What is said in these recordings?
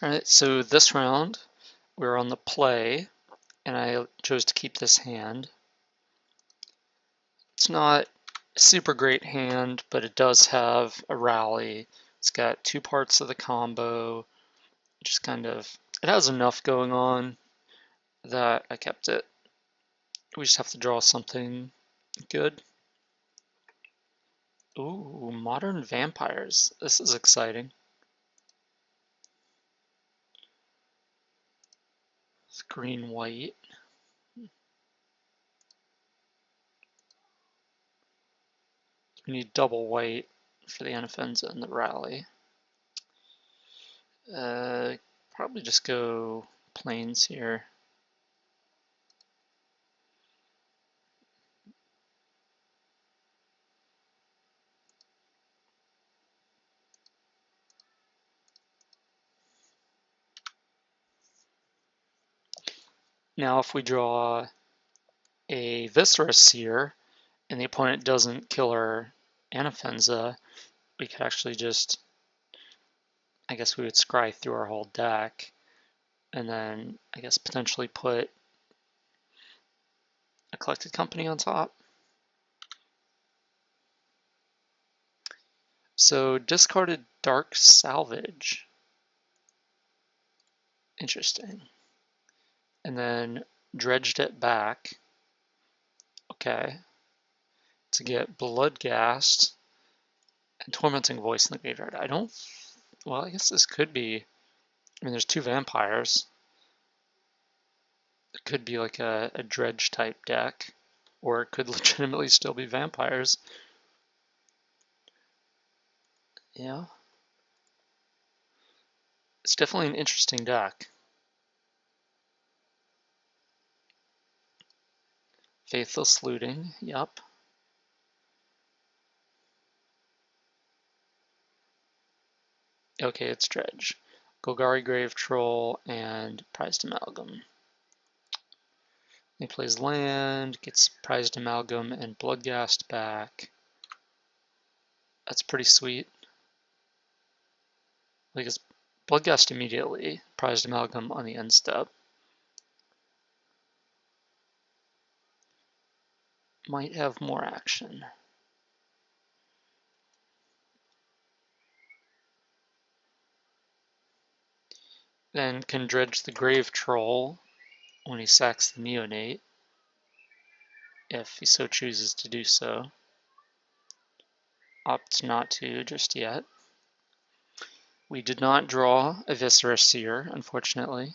Alright, so this round we're on the play, and I chose to keep this hand. It's not a super great hand, but it does have a rally. It's got two parts of the combo. Just kind of, it has enough going on that I kept it. We just have to draw something good. Ooh, modern vampires. This is exciting. It's green, white. We need double white for the Anafenza and the rally. Probably just go plains here. Now if we draw a Viscera Seer and the opponent doesn't kill our Anafenza, we could actually just, I guess we would scry through our whole deck and then I guess potentially put a Collected Company on top. So discarded Dark Salvage. Interesting. And then dredged it back. Okay. To get Bloodghast and Tormenting Voice in the graveyard. I don't... Well, I guess this could be... I mean, there's two vampires. It could be like a dredge type deck. Or it could legitimately still be vampires. Yeah. It's definitely an interesting deck. Faithless Looting, yep. Okay, it's Dredge. Golgari Grave Troll and Prized Amalgam. He plays land, gets Prized Amalgam and Bloodghast back. That's pretty sweet. Like it's Bloodghast immediately, Prized Amalgam on the end step. Might have more action. Then can dredge the Grave Troll when he sacks the Neonate, if he so chooses to do so. Opt not to just yet. We did not draw a Viscera Seer, unfortunately.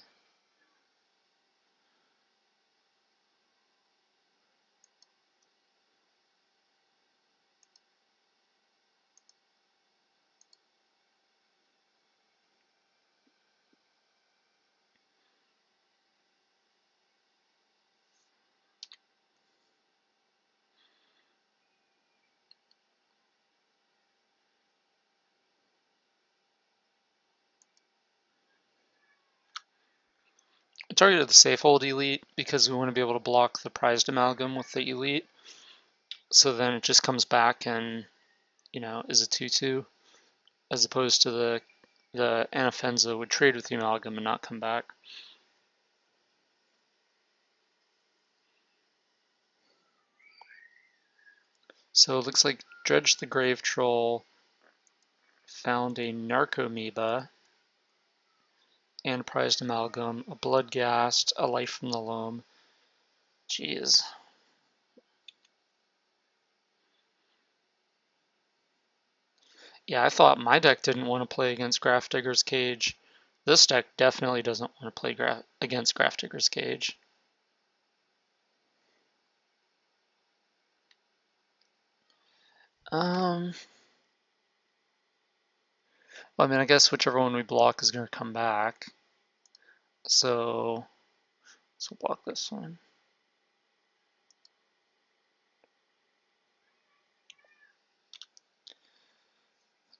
I targeted the Safe Hold Elite because we want to be able to block the Prized Amalgam with the Elite. So then it just comes back and, you know, is a 2/2, as opposed to the Anafenza would trade with the Amalgam and not come back. So it looks like Dredge the Grave Troll found a Narcomoeba and Prized Amalgam, a Bloodghast, a Life from the Loam. Jeez. Yeah, I thought my deck didn't want to play against Grafdigger's Cage. This deck definitely doesn't want to play against Grafdigger's Cage. Well, I mean, I guess whichever one we block is going to come back. So we'll block this one.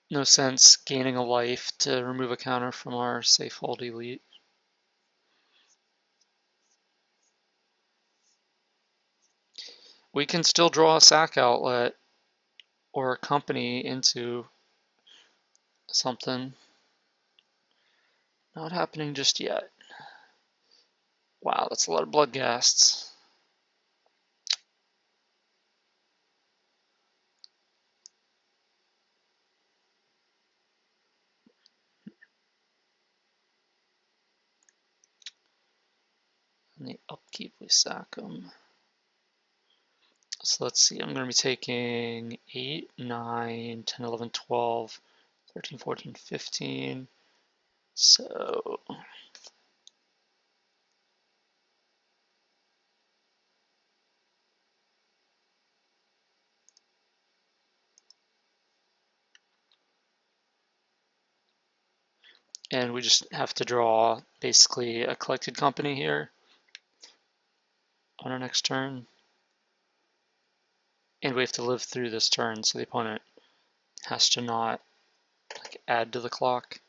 No sense gaining a life to remove a counter from our Safe Hold Elite. We can still draw a sack outlet or a company into something. Not happening just yet. Wow, that's a lot of blood ghasts. And the upkeep, we sack them. So let's see, I'm going to be taking 8, 9, 10, 11, 12, 13, 14, 15. So and we just have to draw basically a collected company here on our next turn. And we have to live through this turn, so the opponent has to not add to the clock.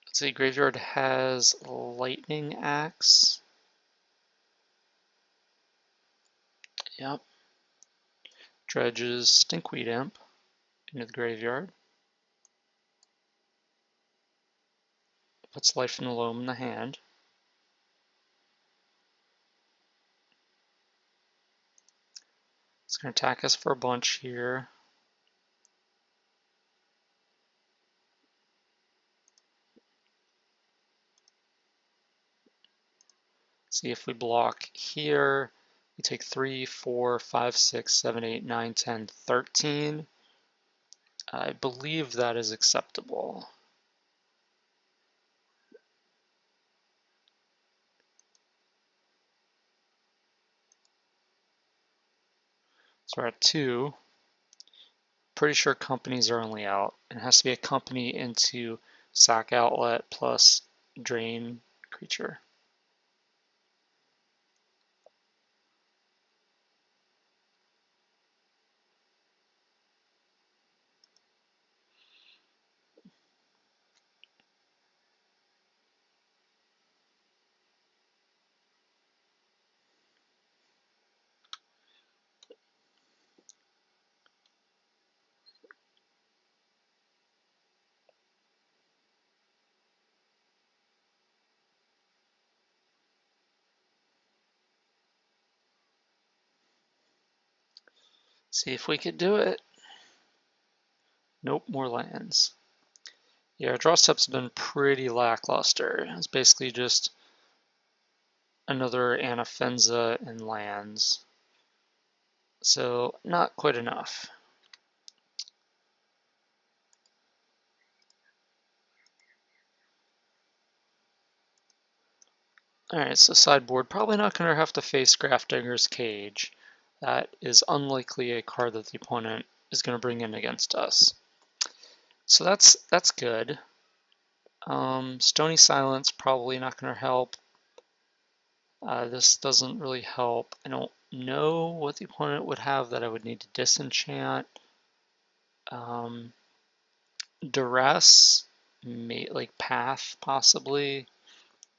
Let's see, Graveyard has Lightning Axe. Yep. Dredge's Stinkweed Imp into the graveyard. Puts Life in the Loam in the hand. It's going to attack us for a bunch here. See if we block here. We take 3, 4, 5, 6, 7, 8, 9, 10, 13. I believe that is acceptable. So we're at 2. Pretty sure companies are only out. It has to be a company into sack outlet plus drain creature. See if we could do it. Nope, more lands. Yeah, our draw step's been pretty lackluster. It's basically just another Anafenza and lands. So not quite enough. Alright, so sideboard, probably not going to have to face Grafdigger's Cage. That is unlikely a card that the opponent is going to bring in against us. So that's good. Stony Silence probably not going to help. This doesn't really help. I don't know what the opponent would have that I would need to disenchant. Duress, like Path possibly,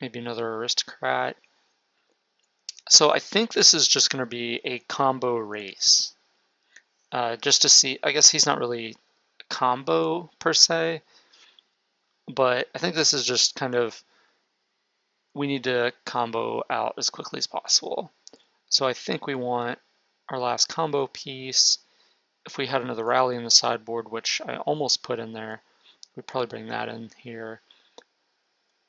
maybe another Aristocrat. So I think this is just going to be a combo race. Just to see, I guess he's not really a combo per se, but I think this is just kind of, we need to combo out as quickly as possible. So I think we want our last combo piece. If we had another rally in the sideboard, which I almost put in there, we'd probably bring that in here.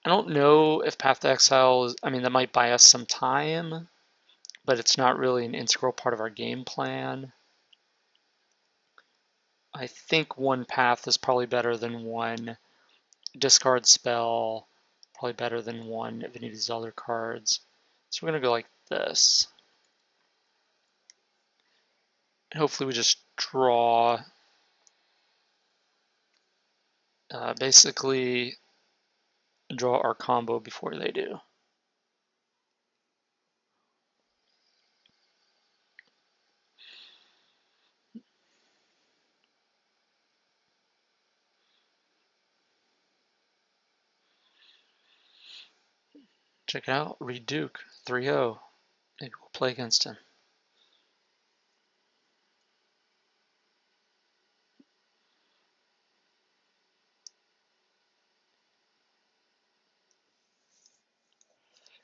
I don't know if Path to Exile is, I mean, that might buy us some time, but it's not really an integral part of our game plan. I think one path is probably better than one discard spell, probably better than one of any of these other cards. So we're going to go like this. And hopefully we just draw, basically draw our combo before they do. Check it out, Reed Duke, 3-0. Maybe we'll play against him.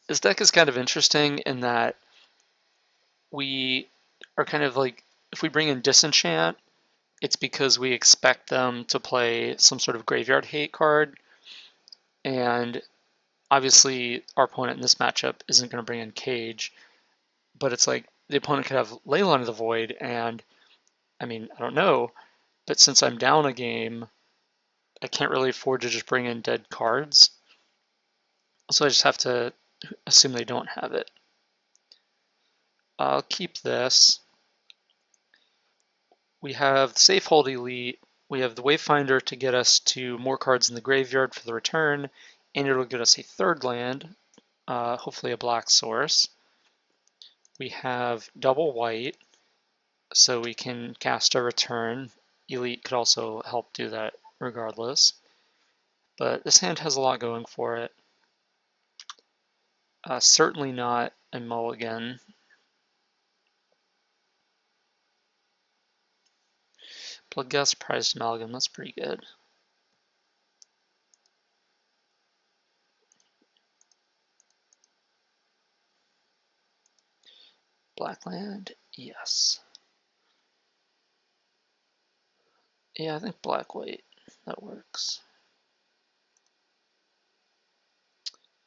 This deck is kind of interesting in that we are kind of like, if we bring in Disenchant, it's because we expect them to play some sort of graveyard hate card, and obviously our opponent in this matchup isn't going to bring in Cage, but it's like the opponent could have Leyline of the Void, and I mean, I don't know, but since I'm down a game, I can't really afford to just bring in dead cards, so I just have to assume they don't have it. I'll keep this. We have Safehold Elite. We have the Wayfinder to get us to more cards in the graveyard for the return, and it'll get us a third land, hopefully a black source. We have double white, so we can cast a return. Elite could also help do that regardless. But this hand has a lot going for it. Certainly not a mulligan. Bloodghast Prized Amalgam, that's pretty good. Blackland, yes. Yeah, I think black-white, that works.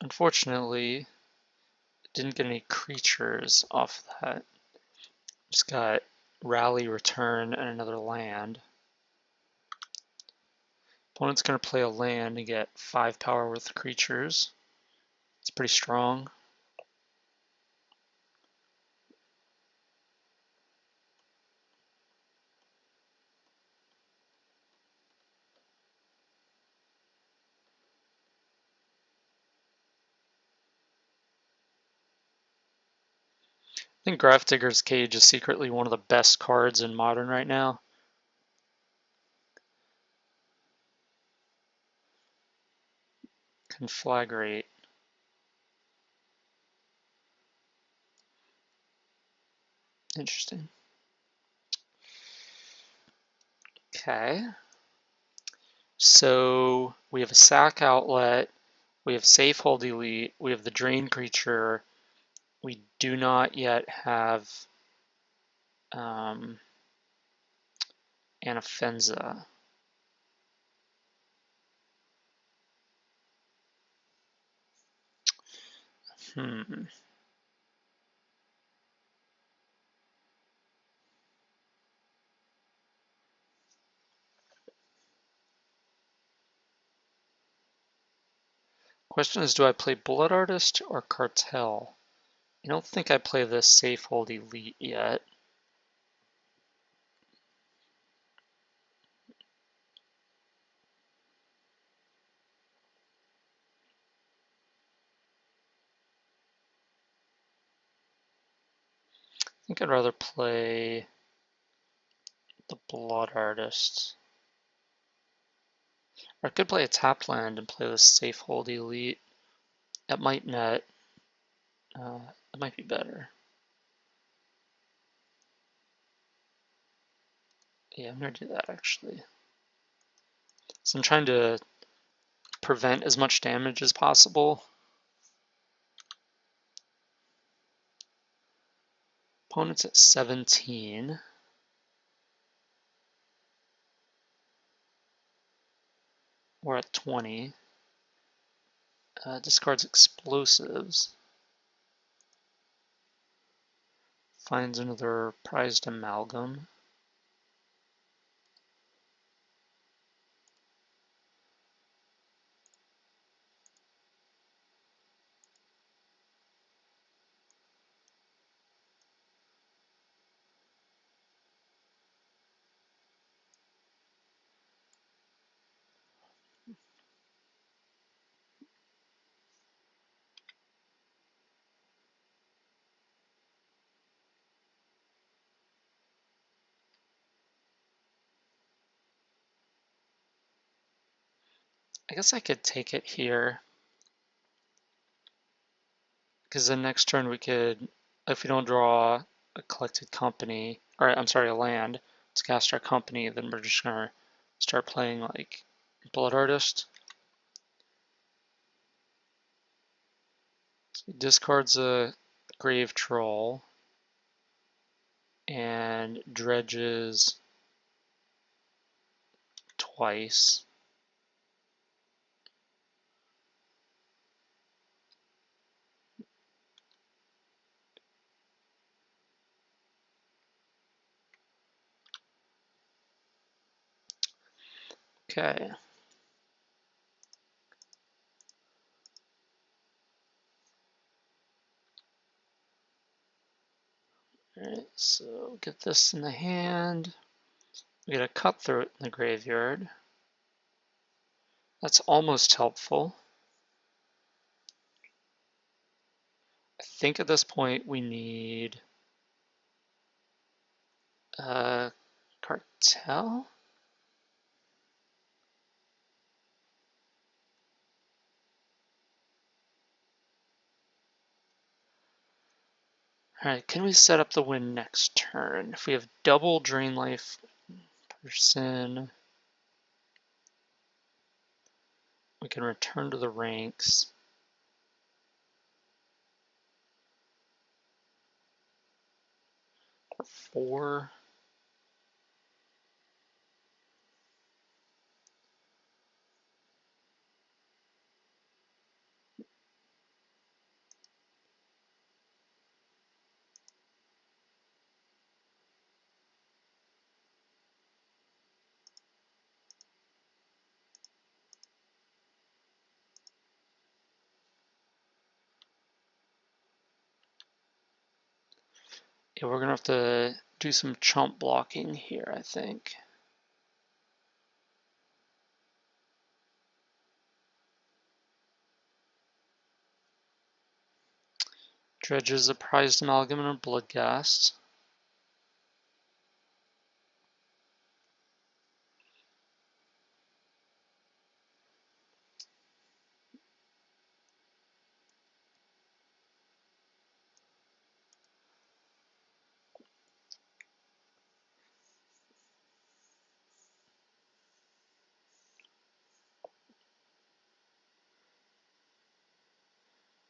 Unfortunately, didn't get any creatures off that. Just got Rally, Return, and another land. Opponent's going to play a land and get 5 power worth of creatures. It's pretty strong. I think Grafdigger's Cage is secretly one of the best cards in Modern right now. Conflagrate. Interesting. Okay. So we have a sack outlet, we have Safehold Elite, we have the Drain creature. We do not yet have Anafenza. Question is, do I play Bullet Artist or Cartel? I don't think I play this Safehold Elite yet. I think I'd rather play the Blood Artist. Or I could play a tapped land and play this Safehold Elite. That might net. It might be better. Yeah, I'm going to do that actually. So I'm trying to prevent as much damage as possible. Opponent's at 17. We're at 20. Discards explosives. Finds another prized amalgam. I guess I could take it here, because the next turn we could, if we don't draw a collected company, or I'm sorry, a land, to cast our company, then we're just gonna start playing like Blood Artist. So he discards a Grave Troll and dredges twice. Okay. Alright, so get this in the hand. We get a Cutthroat in the graveyard. That's almost helpful. I think at this point we need a Cartel? Alright, can we set up the win next turn? If we have double Drain Life person, we can return to the ranks. Or 4. Yeah, we're gonna have to do some chump blocking here, I think. Dredge is a prized amalgam and a bloodghast.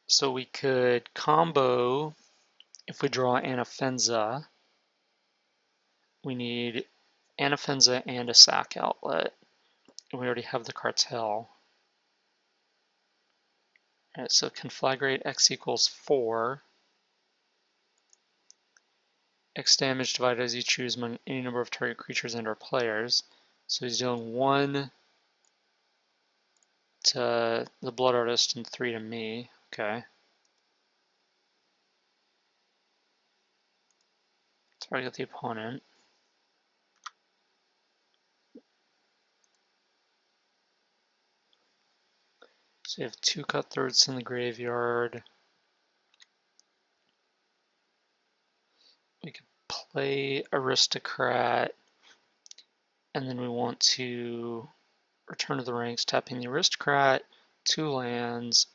So we could combo, if we draw Anafenza, we need Anafenza and a sack outlet. And we already have the Cartel. Alright, so Conflagrate X equals 4. X damage divided as you choose among any number of target creatures and/or players. So he's dealing 1 to the Blood Artist and 3 to me. Okay. Target the opponent. So you have 2 Cutthroats in the graveyard. We could play Aristocrat, and then we want to return to the ranks, tapping the Aristocrat, 2 lands,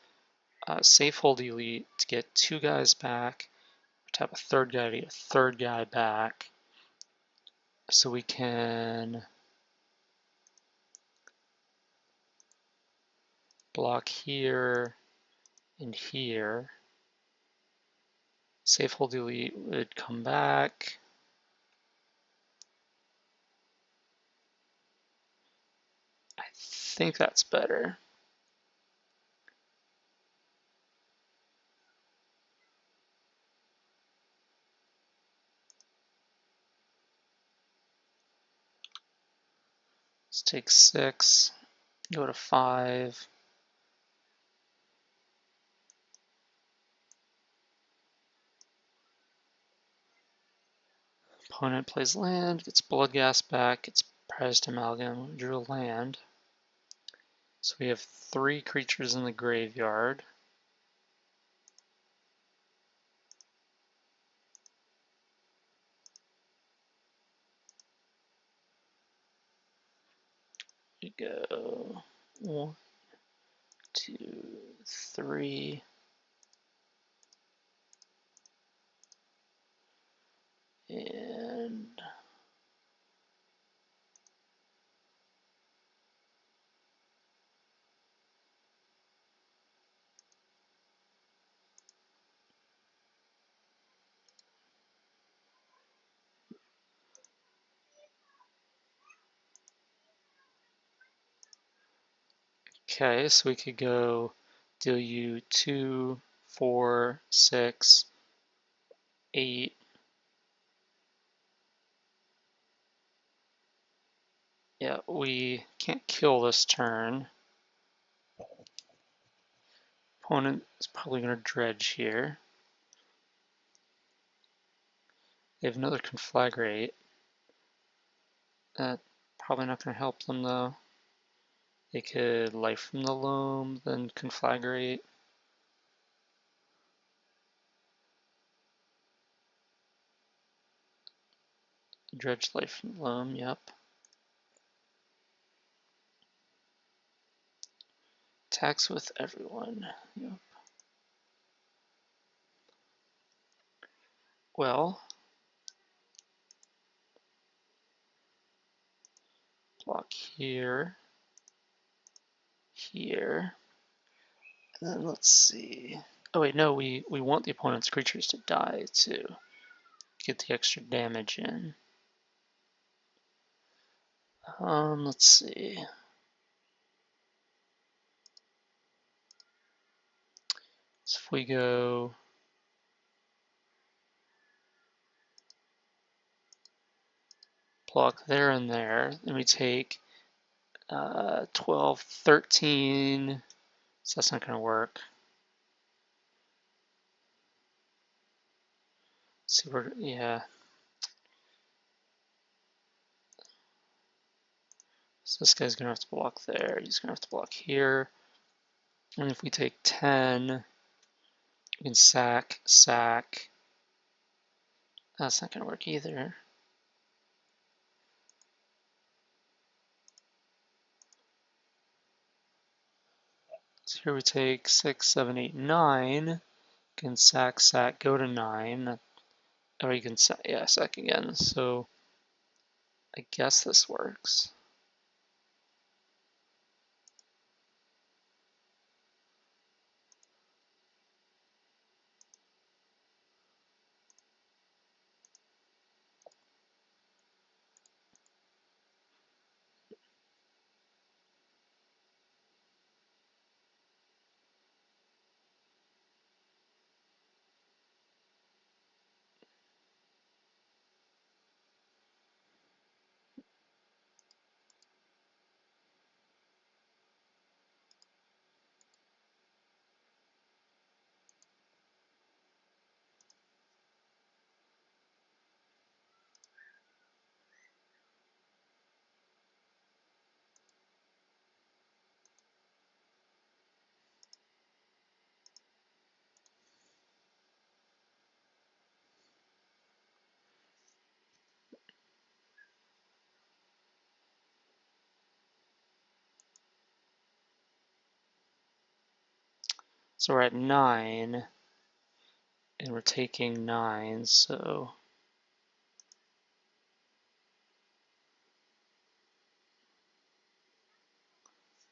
safe hold Elite to get 2 guys back, tap a 3rd guy to get a 3rd guy back. So we can block here and here. Safe hold Elite would come back. I think that's better. Let's take 6, go to 5. Opponent plays land, gets Bloodghast back, gets prized amalgam, drew a land. So we have 3 creatures in the graveyard. We go 1, 2, 3. And Okay, so we could go deal you 2, 4, 6, 8. Yeah, we can't kill this turn. Opponent is probably going to dredge here. They have another conflagrate. That probably not going to help them though. They could Life from the Loam, then conflagrate. Dredge, Life from the Loam, yep. Attacks with everyone, yep. Well, block here, here, and then let's see. Oh wait, no, we want the opponent's creatures to die to get the extra damage in. Let's see. So if we go block there and there, then we take 12, 13, so that's not going to work. Let's see where, yeah. So this guy's going to have to block there, he's going to have to block here. And if we take 10, we can sack, sack. That's not going to work either. So here we take 6, 7, 8, 9. Can sack, sack, go to 9. Or you can sack, yeah, sack again. So I guess this works. So we're at 9, and we're taking 9, so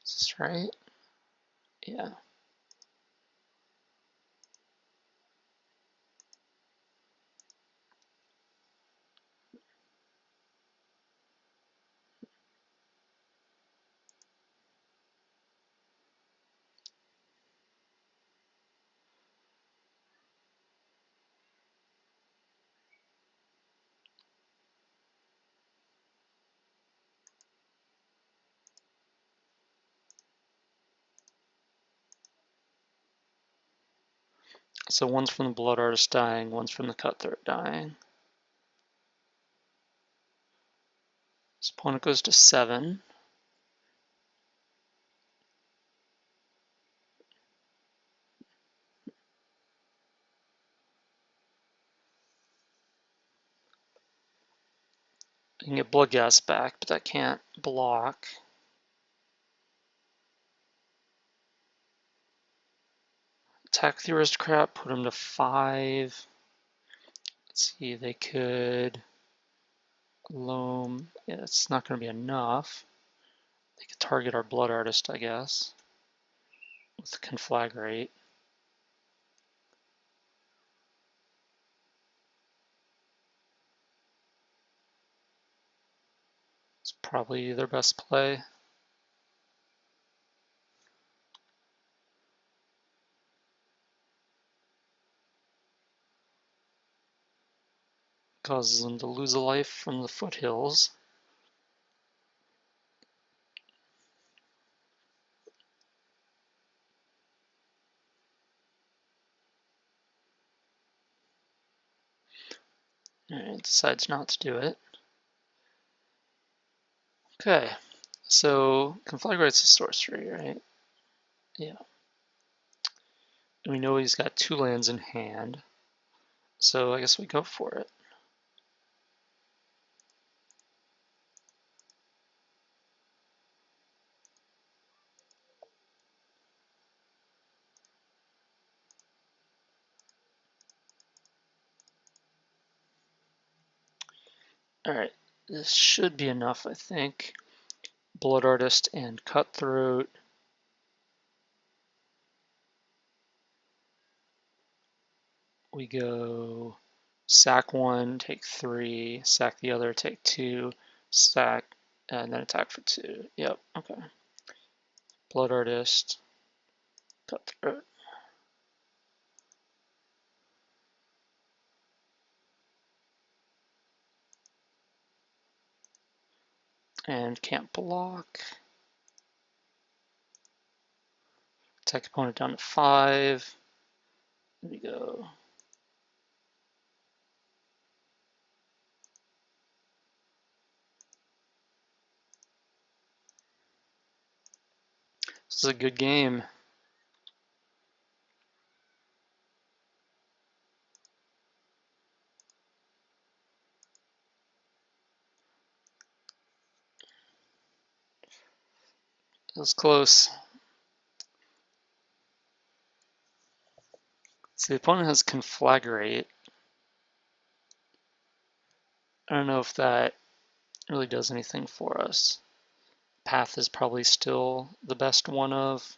is this right? Yeah. So one's from the Blood Artist dying, one's from the Cutthroat dying. So opponent goes to 7. I can get Bloodghast back, but that can't block. Attack the Aristocrat, put him to 5. Let's see, they could Loam. Yeah, it's not going to be enough. They could target our Blood Artist, I guess, with Conflagrate. It's probably their best play. causes them to lose a life from the foothills. Alright, decides not to do it. Okay, so Conflagrate's a sorcery, right? Yeah. And we know he's got 2 lands in hand, so I guess we go for it. Alright, this should be enough, I think. Blood Artist and Cutthroat. We go sack 1, take 3, sack the other, take 2, sack, and then attack for 2. Yep, okay. Blood Artist, Cutthroat. And can't block. Attack opponent down to 5. There we go. This is a good game. It was close. So the opponent has Conflagrate. I don't know if that really does anything for us. Path is probably still the best one of.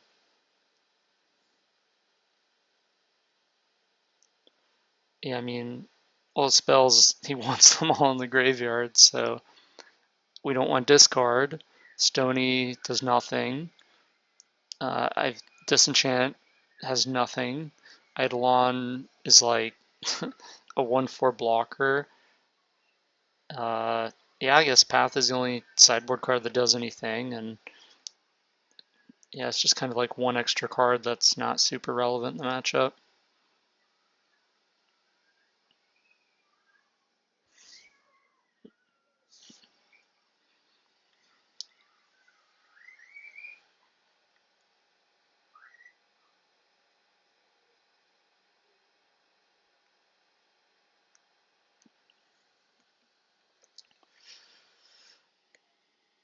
Yeah, I mean, all the spells, he wants them all in the graveyard, so we don't want discard. Stony does nothing. Disenchant has nothing. Eidolon is like a 1/4 blocker. Yeah, I guess Path is the only sideboard card that does anything, and yeah, it's just kind of like one extra card that's not super relevant in the matchup.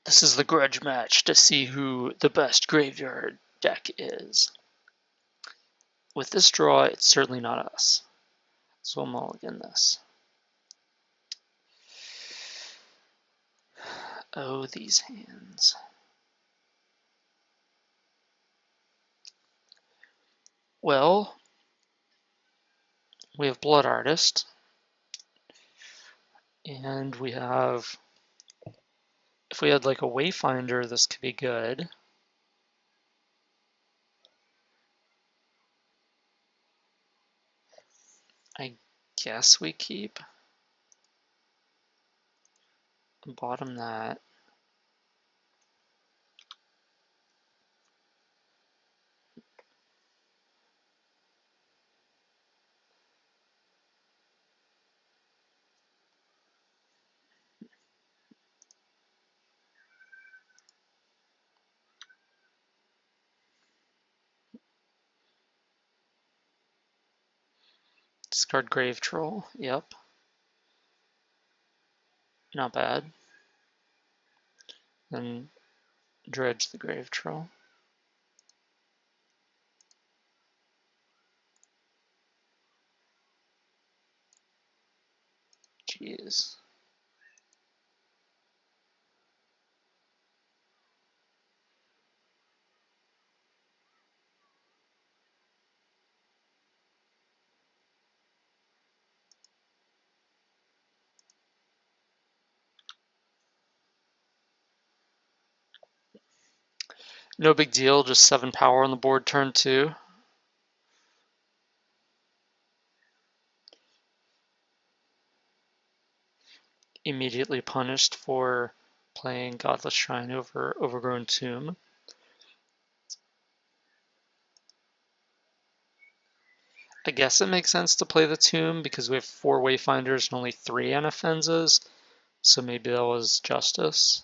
This is the grudge match to see who the best graveyard deck is. With this draw, it's certainly not us. So we'll mulligan this. Oh, these hands. Well, we have Blood Artist. And we have, if we had like a Wayfinder, this could be good. I guess we keep. Bottom that. Discard Grave Troll. Yep. Not bad. Then dredge the Grave Troll. Jeez. No big deal, just 7 power on the board turn 2. immediately punished for playing Godless Shrine over Overgrown Tomb. I guess it makes sense to play the Tomb because we have 4 Wayfinders and only 3 Anafenzas, so maybe that was justice.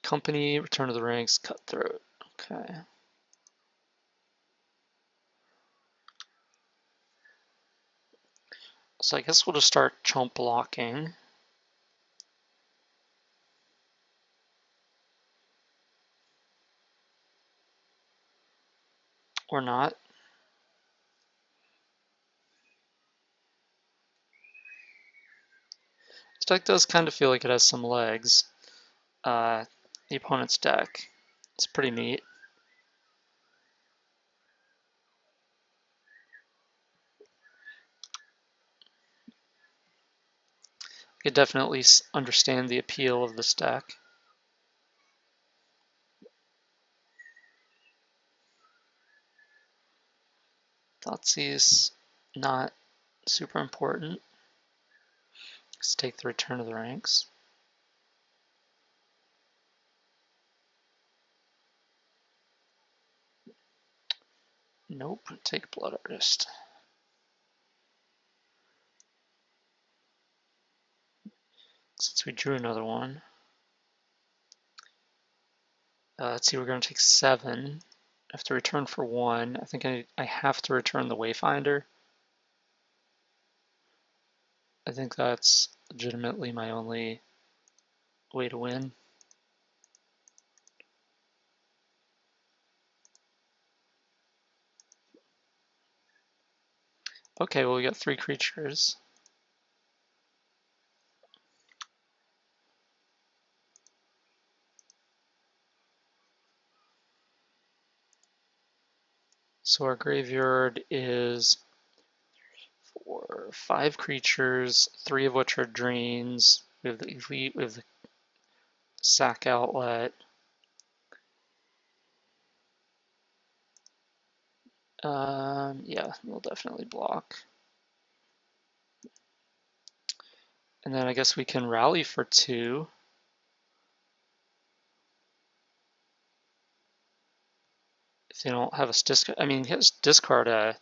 Company, Return of the Ranks, Cutthroat. Okay. So I guess we'll just start chump blocking. Or not. This deck does kind of feel like it has some legs. The opponent's deck. It's pretty neat. I could definitely understand the appeal of this deck. Thoughtseize, not super important. Let's take the Return of the Ranks. Nope, take Blood Artist. Since we drew another one. Let's see, we're going to take 7. I have to return for 1. I think I have to return the Wayfinder. I think that's legitimately my only way to win. Okay, well, we got 3 creatures. So our graveyard is 5 creatures, 3 of which are drains. We have the Elite, we have the Sack Outlet. Yeah, we'll definitely block. And then I guess we can rally for 2. If they don't have us discard, I mean, he has discard a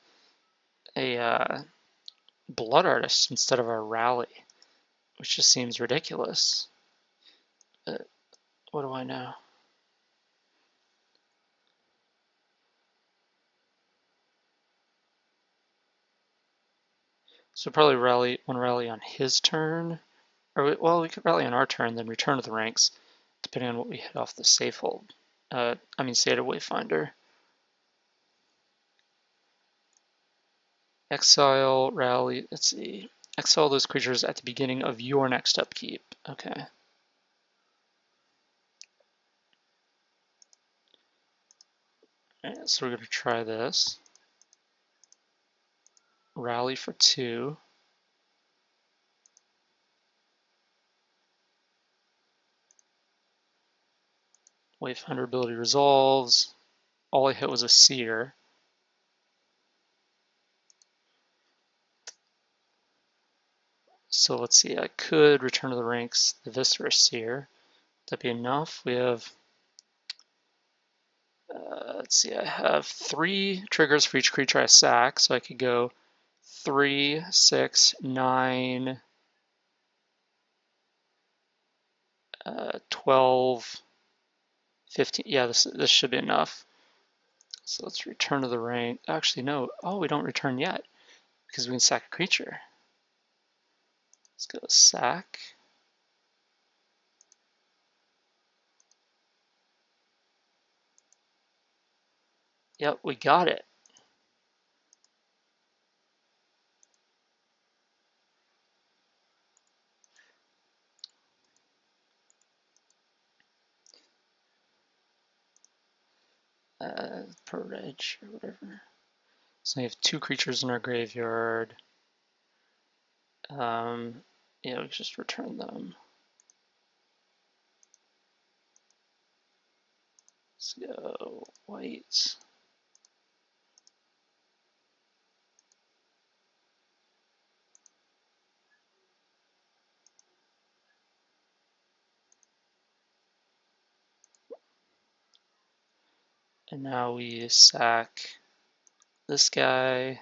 Blood Artist instead of our rally, which just seems ridiculous. But what do I know? So probably want to rally on his turn, or well, we could rally on our turn, then Return to the Ranks, depending on what we hit off the safe hold. State of Wayfinder. Exile, rally, let's see. Exile those creatures at the beginning of your next upkeep. Okay. Alright, so we're going to try this. Rally for 2. Wayfinder ability resolves. All I hit was a Seer. So let's see, I could Return to the Ranks the Viscera Seer. That'd be enough. We have, let's see, I have 3 triggers for each creature I sack, so I could go 3, 6, 9, 12, 15. Yeah, this should be enough. So let's Return to the Rank. Actually, no. Oh, we don't return yet because we can sack a creature. Let's go sack. Yep, we got it. Per Dredge or whatever. So we have 2 creatures in our graveyard. Yeah, we just return them. Let's go white. And now we sack this guy.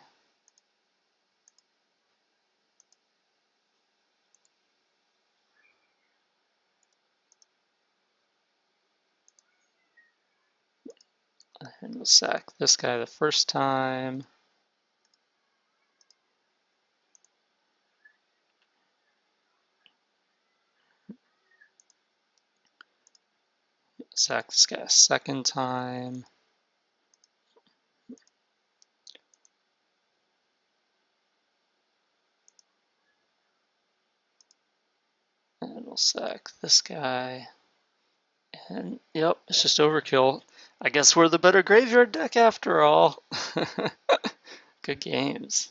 And we'll sack this guy the first time. Sack this guy a second time. And we'll sack this guy. And yep, it's just overkill. I guess we're the better graveyard deck after all. Good games.